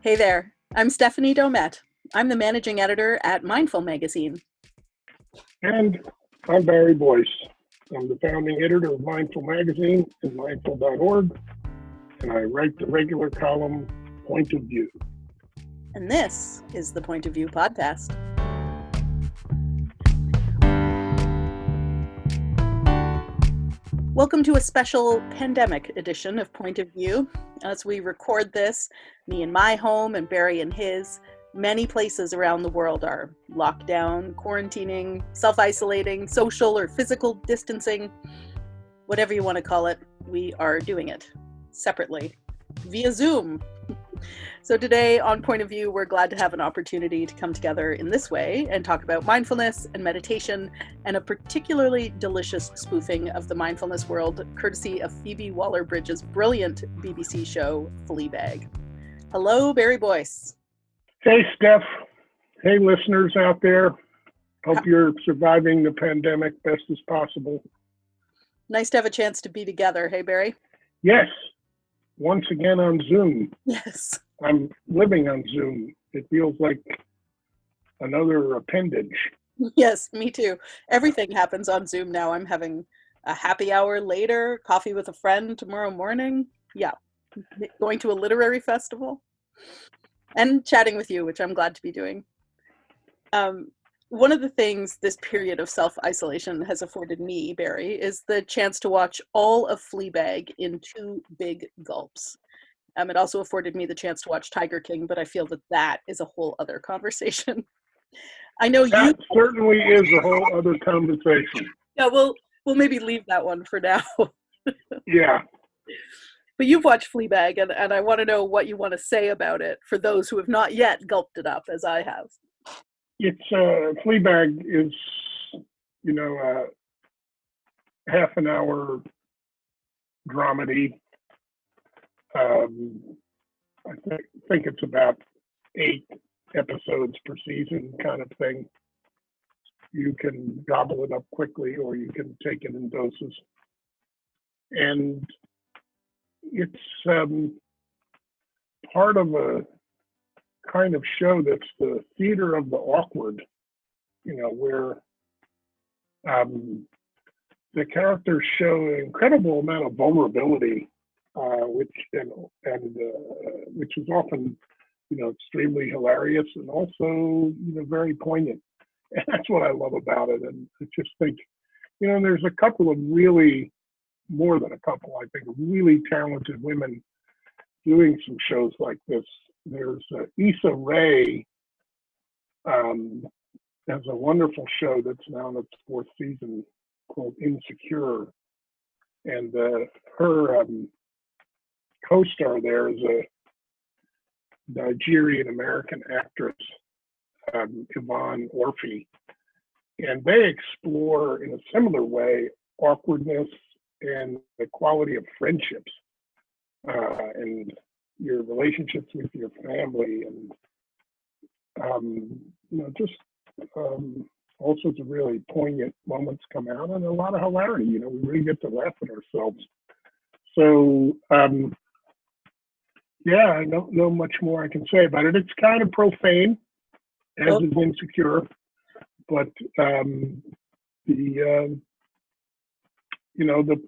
Hey there, I'm Stephanie Domet. I'm the managing editor at Mindful Magazine. And I'm Barry Boyce. I'm the founding editor of Mindful Magazine and mindful.org, and I write the regular column Point of View. And this is the Point of View podcast. Welcome to a special pandemic edition of Point of View. As we record this, me in my home and Barry in his, many places around the world are locked down, quarantining, self-isolating, social or physical distancing, whatever you want to call it, we are doing it separately via Zoom. So today on Point of View, we're glad to have an opportunity to come together in this way and talk about mindfulness and meditation and a particularly delicious spoofing of the mindfulness world, courtesy of Phoebe Waller-Bridge's brilliant BBC show, Fleabag. Hello, Barry Boyce. Hey, Steph. Hey, listeners out there. Hope you're surviving the pandemic best as possible. Nice to have a chance to be together. Hey, Barry. Yes. Once again on Zoom. Yes. I'm living on Zoom. It feels like another appendage. Yes, me too. Everything happens on Zoom now. I'm having a happy hour later, coffee with a friend tomorrow morning. Yeah. Going to a literary festival and chatting with you, which I'm glad to be doing. One of the things this period of self-isolation has afforded me, Barry, is the chance to watch all of Fleabag in 2 big gulps. It also afforded me the chance to watch Tiger King, but I feel that is a whole other conversation. I know that certainly is a whole other conversation. Yeah, we'll maybe leave that one for now. Yeah. But you've watched Fleabag, and I want to know what you want to say about it for those who have not yet gulped it up, as I have. It's Fleabag is, a half an hour dramedy. I think it's about 8 episodes per season kind of thing. You can gobble it up quickly or you can take it in doses. And it's part of a kind of show that's the theater of the awkward, where the characters show an incredible amount of vulnerability, which is often, extremely hilarious and also, very poignant. And that's what I love about it. And I just think, there's a couple of really, more than a couple, I think, really talented women doing some shows like this. There's Issa Rae has a wonderful show that's now in its 4th season called Insecure. And her co-star there is a Nigerian-American actress, Yvonne Orphy. And they explore, in a similar way, awkwardness and the quality of friendships and your relationships with your family, and just all sorts of really poignant moments come out, and a lot of hilarity. We really get to laugh at ourselves. So I don't know much more I can say about it. It's kind of profane, as is Insecure, but the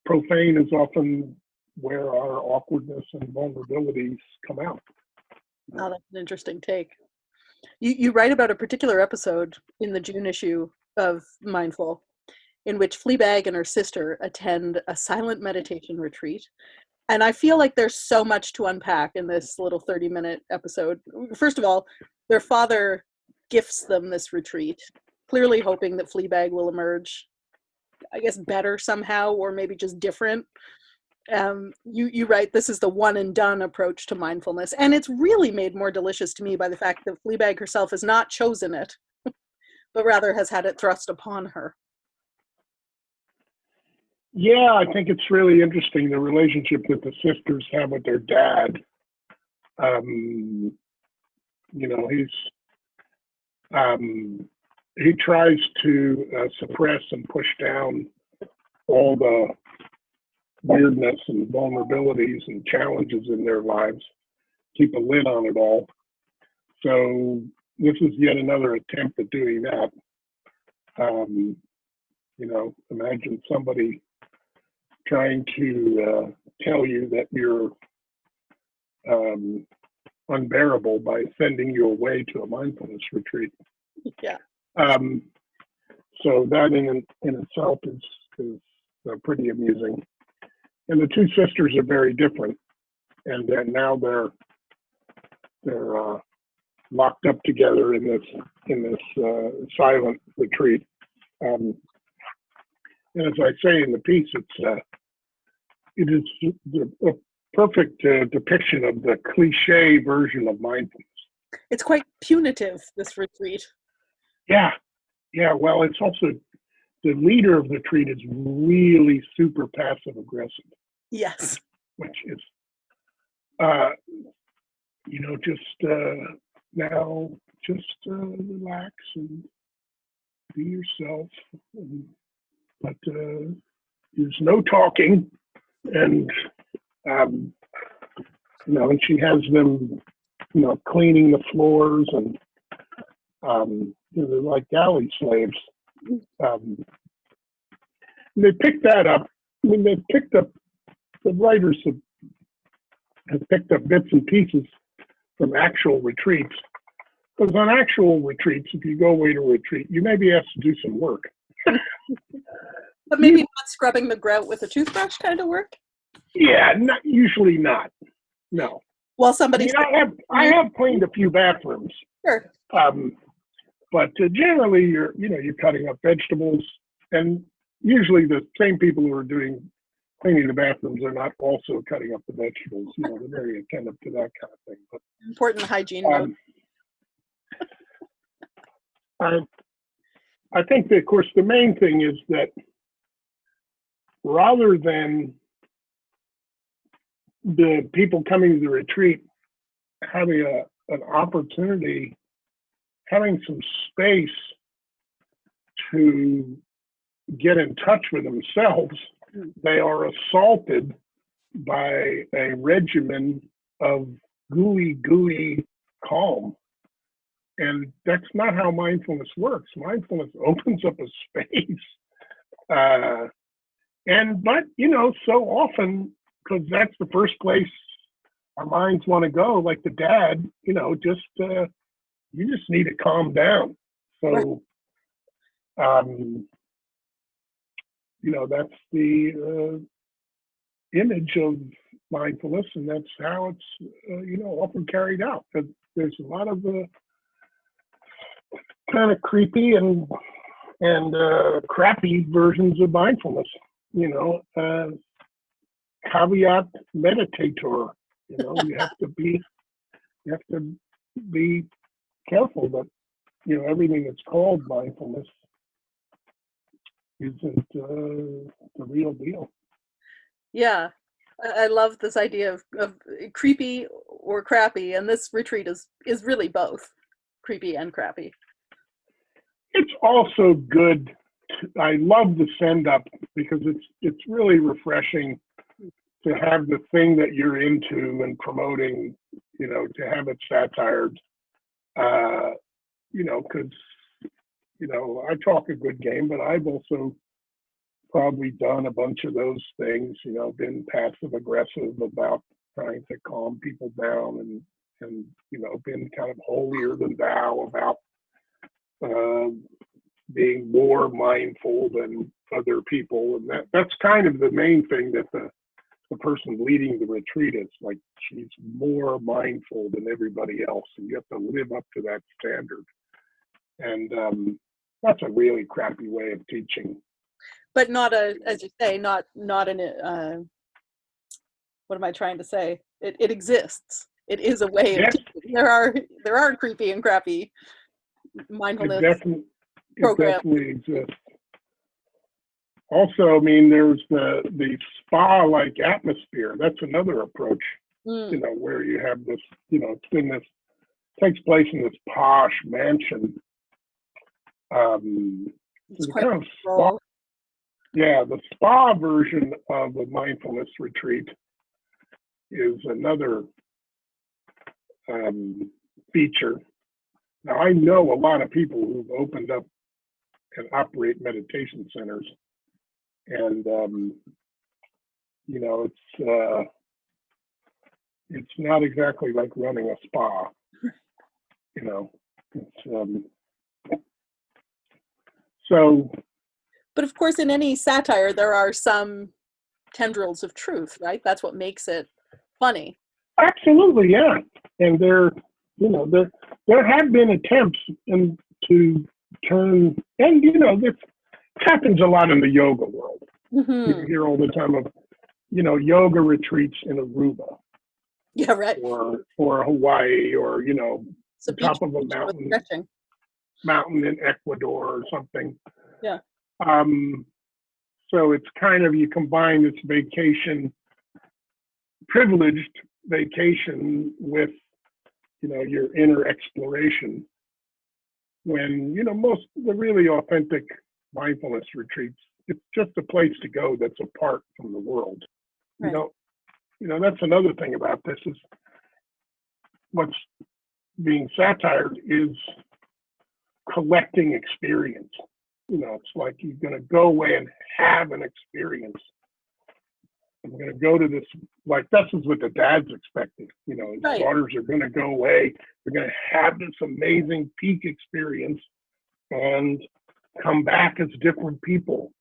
profane is often where our awkwardness and vulnerabilities come out. Oh, that's an interesting take. You write about a particular episode in the June issue of Mindful in which Fleabag and her sister attend a silent meditation retreat. And I feel like there's so much to unpack in this little 30-minute episode. First of all, their father gifts them this retreat, clearly hoping that Fleabag will emerge, I guess, better somehow, or maybe just different. You write, this is the one and done approach to mindfulness. And it's really made more delicious to me by the fact that Fleabag herself has not chosen it, but rather has had it thrust upon her. Yeah, I think it's really interesting, the relationship that the sisters have with their dad. He tries to suppress and push down all the weirdness and vulnerabilities and challenges in their lives. keep a lid on it all. So this is yet another attempt at doing that. Imagine somebody trying to tell you that you're unbearable by sending you away to a mindfulness retreat. Yeah. So that in itself is pretty amusing. And the two sisters are very different, and then now they're locked up together in this silent retreat. And as I say in the piece, it is a perfect depiction of the cliche version of mindfulness. It's quite punitive, this retreat. Yeah. Well, it's also the leader of the retreat is really super passive aggressive. Yes. Which is, now just relax and be yourself. But there's no talking, and and she has them, cleaning the floors, and they're like galley slaves. They picked that up. I mean, the writers have picked up bits and pieces from actual retreats. Because on actual retreats, if you go away to a retreat, you may be asked to do some work. But maybe not scrubbing the grout with a toothbrush kind of work? Yeah, usually not. No. Well, somebody. I have cleaned a few bathrooms. Sure. But generally, you're cutting up vegetables, and usually the same people who are cleaning the bathrooms are not also cutting up the vegetables. They're very attentive to that kind of thing. But important hygiene. I think that, of course, the main thing is that rather than the people coming to the retreat having an opportunity, having some space to get in touch with themselves, they are assaulted by a regimen of gooey calm. And that's not how mindfulness works. Mindfulness opens up a space. But so often, because that's the first place our minds want to go, like the dad, you just need to calm down. So, that's the image of mindfulness, and that's how it's, often carried out. But there's a lot of kind of creepy and crappy versions of mindfulness. Caveat meditator. You have to be careful that everything that's called mindfulness isn't the real deal. Yeah, I love this idea of creepy or crappy, and this retreat is really both creepy and crappy. It's also good. I love the send up because it's really refreshing to have the thing that you're into and promoting, to have it satired, because, I talk a good game, but I've also probably done a bunch of those things, been passive aggressive about trying to calm people down and been kind of holier than thou about being more mindful than other people. And that's kind of the main thing that the person leading the retreat is like, she's more mindful than everybody else, and you have to live up to that standard. And that's a really crappy way of teaching. But not as you say, not an what am I trying to say? It exists. It is a way of teaching. There are creepy and crappy mindfulness programs. It definitely exists. Also, I mean, there's the spa-like atmosphere. That's another approach, where you have this, takes place in this posh mansion. It's quite kind of spa, the spa version of a mindfulness retreat is another feature. Now, I know a lot of people who've opened up and operate meditation centers, and it's not exactly like running a spa. It's so. But of course, in any satire, there are some tendrils of truth, right? That's what makes it funny. Absolutely, yeah. And there have been attempts to turn, and this happens a lot in the yoga world. Mm-hmm. You hear all the time of, yoga retreats in Aruba. Yeah, right. Or Hawaii, or the top of a mountain in Ecuador or something. Yeah. So it's kind of, you combine this privileged vacation with, your inner exploration. When, most of the really authentic mindfulness retreats, it's just a place to go that's apart from the world. Right. That's another thing about this is what's being satired is collecting experience. It's like you're going to go away and have an experience. I'm going to go to this, like, this is what the dad's expecting. His right. daughters are going to go away. They're going to have this amazing peak experience and come back as different people.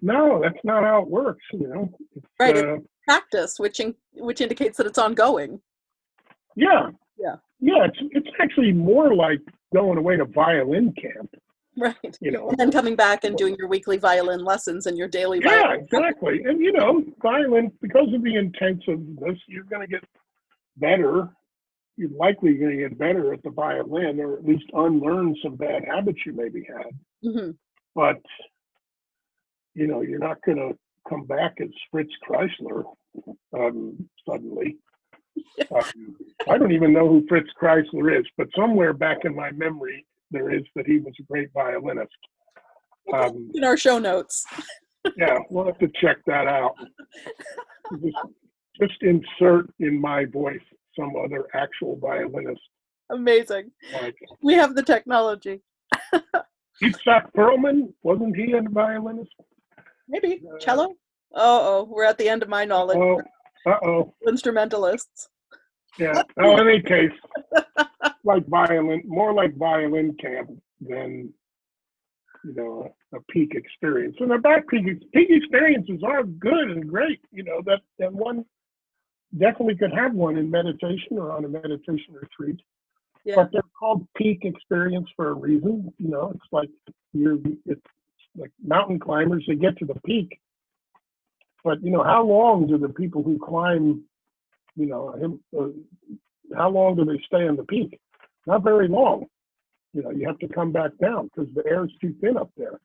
No, that's not how it works. It's, right. It's practice, which indicates that it's ongoing. Yeah. Yeah. Yeah. It's actually more like going away to violin camp. Right. And then coming back and doing your weekly violin lessons and your daily violin. Yeah, exactly. And, violin, because of the intensiveness, you're going to get better. You're likely going to get better at the violin, or at least unlearn some bad habits you maybe had. Mm-hmm. But, you're not going to come back as Fritz Kreisler suddenly. I don't even know who Fritz Kreisler is, but somewhere back in my memory, there is that he was a great violinist. In our show notes. Yeah, we'll have to check that out. Just insert in my voice some other actual violinist. Amazing. We have the technology. Itzhak Perlman, wasn't he a violinist? Maybe. Cello? We're at the end of my knowledge. Instrumentalists. Yeah. In any case, more like violin camp than, a peak experience. And the peak experiences are good and great. That one definitely could have one in meditation or on a meditation retreat. Yeah. But they're called peak experience for a reason. It's like it's like mountain climbers, they get to the peak. But how long do the people who climb, how long do they stay on the peak? Not very long. You have to come back down because the air is too thin up there.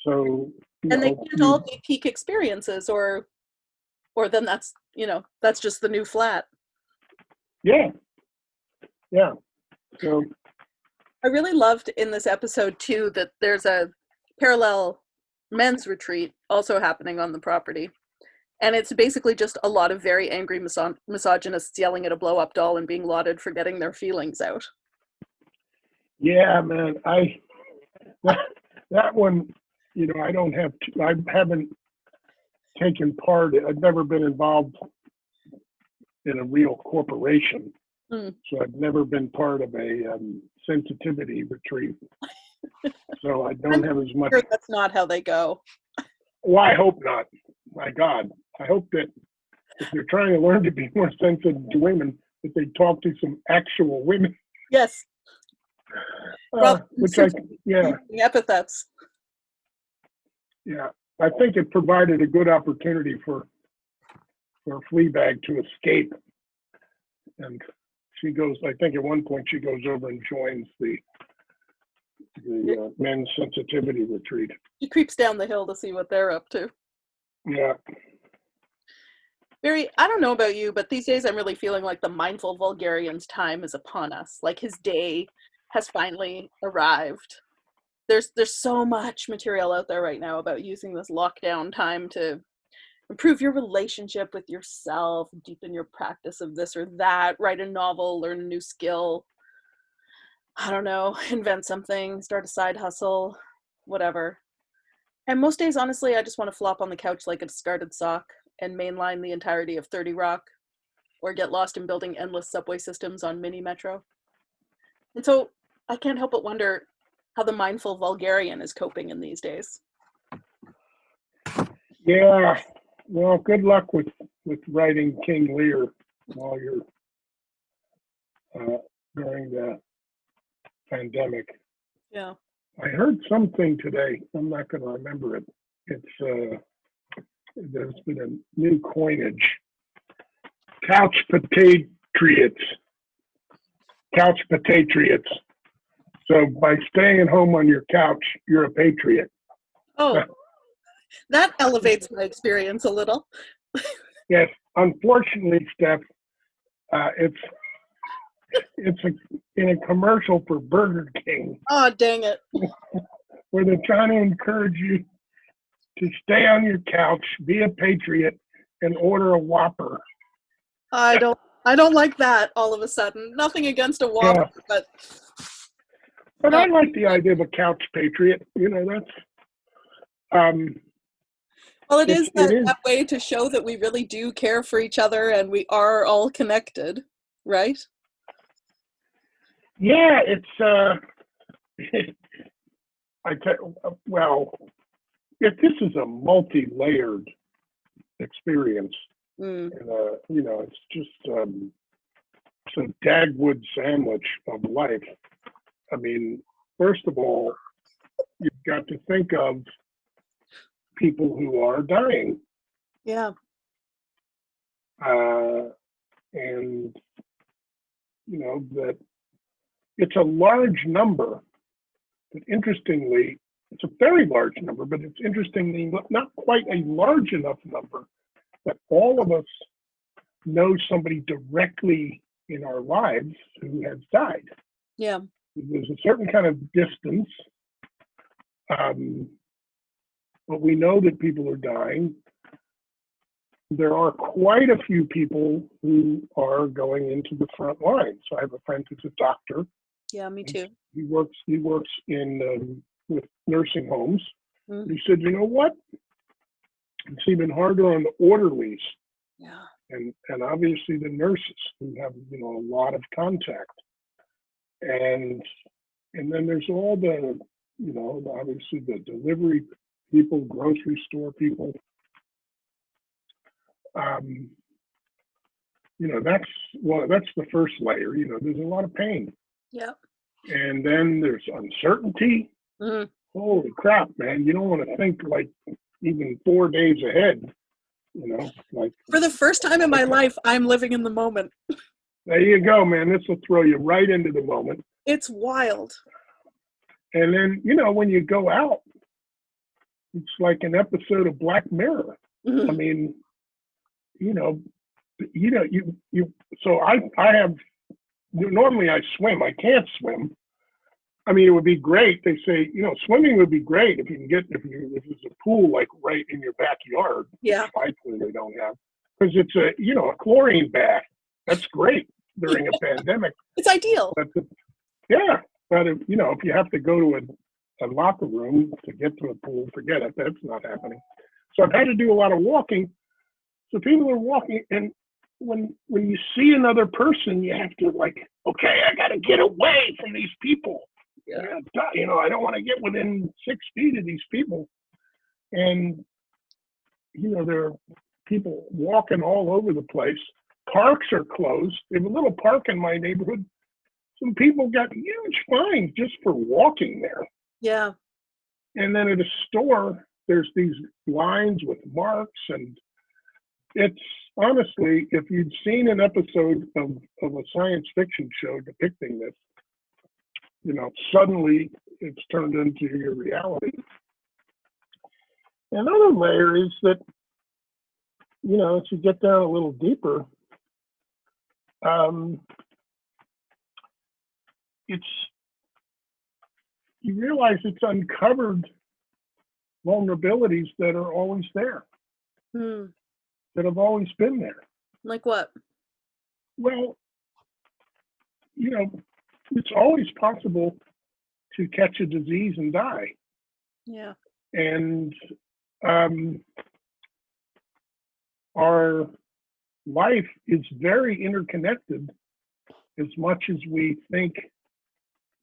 So they can't all be peak experiences, or then that's just the new flat. Yeah. So I really loved in this episode too that there's a parallel men's retreat also happening on the property. And it's basically just a lot of very angry misogynists yelling at a blow-up doll and being lauded for getting their feelings out. Yeah, man. That one, I haven't taken part. I've never been involved in a real corporation. So I've never been part of a sensitivity retreat. So I don't have as much. Sure that's not how they go. Well, I hope not. My God. I hope that if they're trying to learn to be more sensitive to women, that they talk to some actual women. Yes. Epithets. Yeah. I think it provided a good opportunity for Fleabag to escape. And she goes, I think at one point she goes over and joins the men's sensitivity retreat. She creeps down the hill to see what they're up to. Yeah. Barry, I don't know about you, but these days I'm really feeling like the mindful vulgarian's time is upon us. Like his day has finally arrived. There's so much material out there right now about using this lockdown time to improve your relationship with yourself, deepen your practice of this or that, write a novel, learn a new skill, I don't know, invent something, start a side hustle, whatever. And most days, honestly, I just want to flop on the couch like a discarded sock and mainline the entirety of 30 Rock or get lost in building endless subway systems on Mini Metro. And so I can't help but wonder how the mindful vulgarian is coping in these days. Yeah. Well, good luck with writing King Lear while you're during the pandemic. Yeah. I heard something today. I'm not going to remember it. It's there's been a new coinage: couch patriots. Couch patriots. So by staying at home on your couch, you're a patriot. Oh, that elevates my experience a little. Yes, unfortunately, Steph, it's in a commercial for Burger King Oh, dang it. where they're trying to encourage you to stay on your couch, be a patriot, and order a Whopper. I don't like that all of a sudden. Nothing against a Whopper, Yeah. but I like the idea of a couch patriot. You know, that's well, it is it is. that way to show that we really do care for each other and we are all connected, right? Yeah, it's well, if this is a multi-layered experience, Mm. and you know, it's just some Dagwood sandwich of life. I mean, first of all, you've got to think of people who are dying, Yeah. and you know that it's a large number. But interestingly, it's a very large number, but it's interestingly not quite a large enough number that all of us know somebody directly in our lives who has died. Yeah. There's a certain kind of distance, but we know that people are dying. There are quite a few people who are going into the front lines. So I have a friend who's a doctor. Yeah, me too. He works in with nursing homes. Mm. He said, you know what? It's even harder on the orderlies. Yeah. And obviously the nurses who have, you know, a lot of contact. And then there's all the, you know, obviously the delivery people, grocery store people. You know, that's the first layer. You know, there's a lot of pain. Yeah. And then there's uncertainty. Mm. Holy crap, man. You don't want to think like even 4 days ahead, you know, like For the first time in my life, I'm living in the moment. there you go, man. This will throw you right into the moment. It's wild. And then, you know, when you go out, it's like an episode of Black Mirror. Mm. I mean, you so I have, normally I swim. I can't swim. I mean, it would be great. They say, you know, swimming would be great if you can get, if there's a pool like right in your backyard. Yeah. Which I clearly don't have, because it's a, you know, a chlorine bath. That's great during a pandemic. It's ideal. But yeah, but if, you know, if you have to go to a locker room to get to a pool, forget it. That's not happening. So I've had to do a lot of walking. So people are walking, and when you see another person, you have to like, okay, I got to get away from these people. Yeah. You know, I don't want to get within 6 feet of these people. And, you know, there are people walking all over the place. Parks are closed. There's a little park in my neighborhood. Some people got huge fines just for walking there. Yeah. And then at a store, there's these lines with marks. And it's honestly, if you'd seen an episode of a science fiction show depicting this, you know, suddenly it's turned into your reality. Another layer is that, you know, as you get down a little deeper, you realize it's uncovered vulnerabilities that are always there. Hmm. that have always been there. Like what? Well, you know, it's always possible to catch a disease and die. Yeah. And our life is very interconnected as much as we think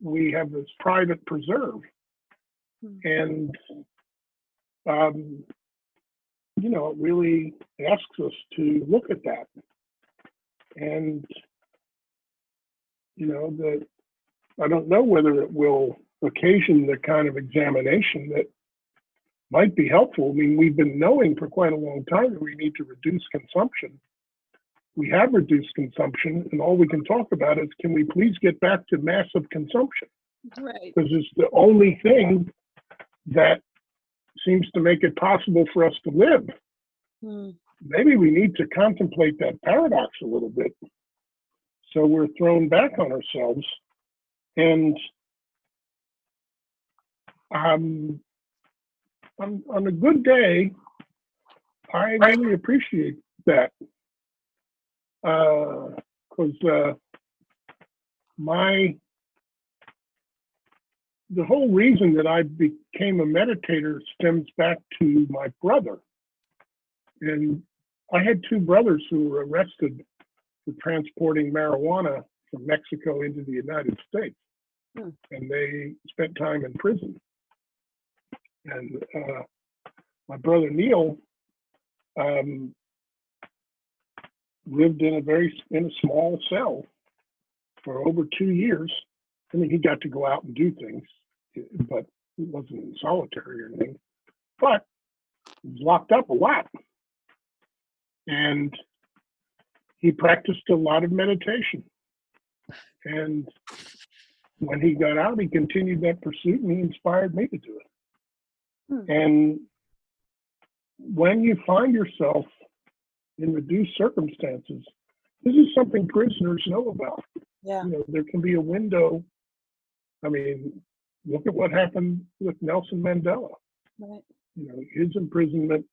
we have this private preserve. And, it really asks us to look at that. And, that I don't know whether it will occasion the kind of examination that might be helpful. I mean, we've been knowing for quite a long time that we need to reduce consumption. We have reduced consumption, and all we can talk about is, can we please get back to massive consumption? Right. Because it's the only thing that seems to make it possible for us to live. Maybe we need to contemplate that paradox a little bit, so we're thrown back on ourselves. And on a good day, I really appreciate that, because the whole reason that I became a meditator stems back to my brother. And I had two brothers who were arrested for transporting marijuana from Mexico into the United States. And they spent time in prison. And my brother Neil lived in a small cell for over 2 years. I mean, he got to go out and do things, but he wasn't in solitary or anything. But he was locked up a lot. And he practiced a lot of meditation. And when he got out, he continued that pursuit, and he inspired me to do it. And when you find yourself in reduced circumstances, this is something prisoners know about. Yeah. There can be a window. I mean, look at what happened with Nelson Mandela. Right. His imprisonment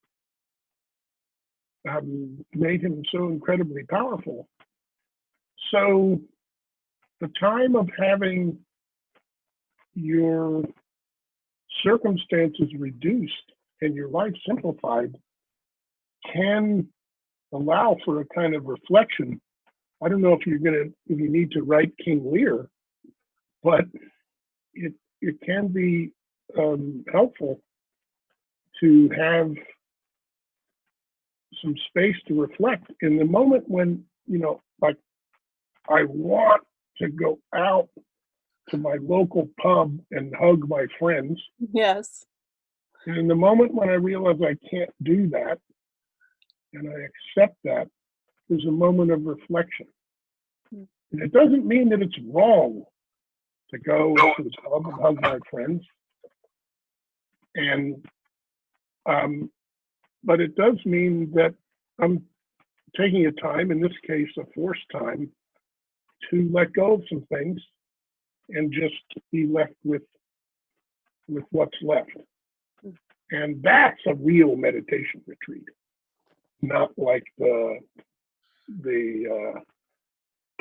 made him so incredibly powerful. So the time of having your circumstances reduced and your life simplified can allow for a kind of reflection. I don't know if you need to write King Lear, but it can be helpful to have some space to reflect in the moment when, like, I want to go out to my local pub and hug my friends. Yes. And in the moment when I realize I can't do that, and I accept that, there's a moment of reflection. And it doesn't mean that it's wrong to go to the pub and hug my friends. And, but it does mean that I'm taking a time, in this case, a forced time, to let go of some things and just be left with what's left. And that's a real meditation retreat, not like the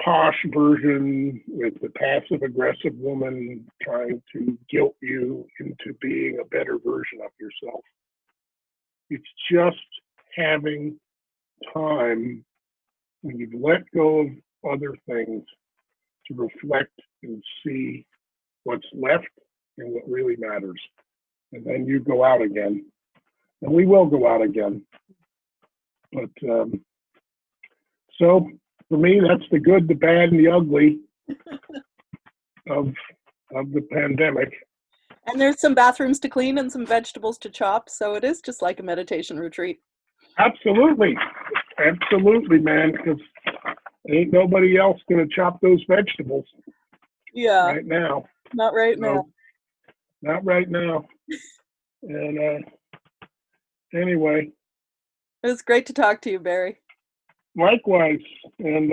posh version with the passive aggressive woman trying to guilt you into being a better version of yourself. It's just having time when you've let go of other things to reflect and see what's left and what really matters. And then you go out again. And we will go out again. But so for me, that's the good, the bad, and the ugly of the pandemic. And there's some bathrooms to clean and some vegetables to chop, so it is just like a meditation retreat. Absolutely. Absolutely, man, because ain't nobody else going to chop those vegetables right now. Not right now. Not right now. And anyway. It was great to talk to you, Barry. Likewise. And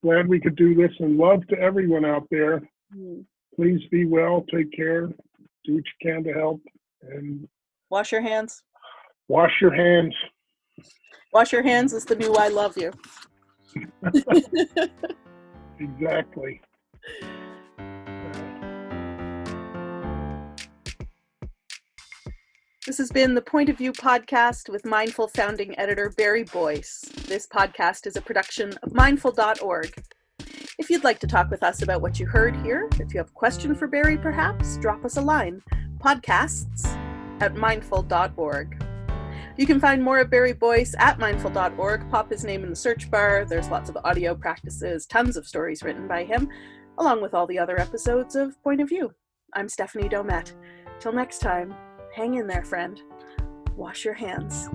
glad we could do this, and love to everyone out there. Please be well, take care, do what you can to help, and wash your hands. Wash your hands. Wash your hands is the new I love you. Exactly. This has been the Point of View podcast with Mindful founding editor Barry Boyce. This podcast is a production of mindful.org. If you'd like to talk with us about what you heard here, if you have a question for Barry perhaps, drop us a line. podcasts@mindful.org. You can find more of Barry Boyce at mindful.org. Pop his name in the search bar. There's lots of audio practices, tons of stories written by him, along with all the other episodes of Point of View. I'm Stephanie Domett. Till next time, hang in there, friend. Wash your hands.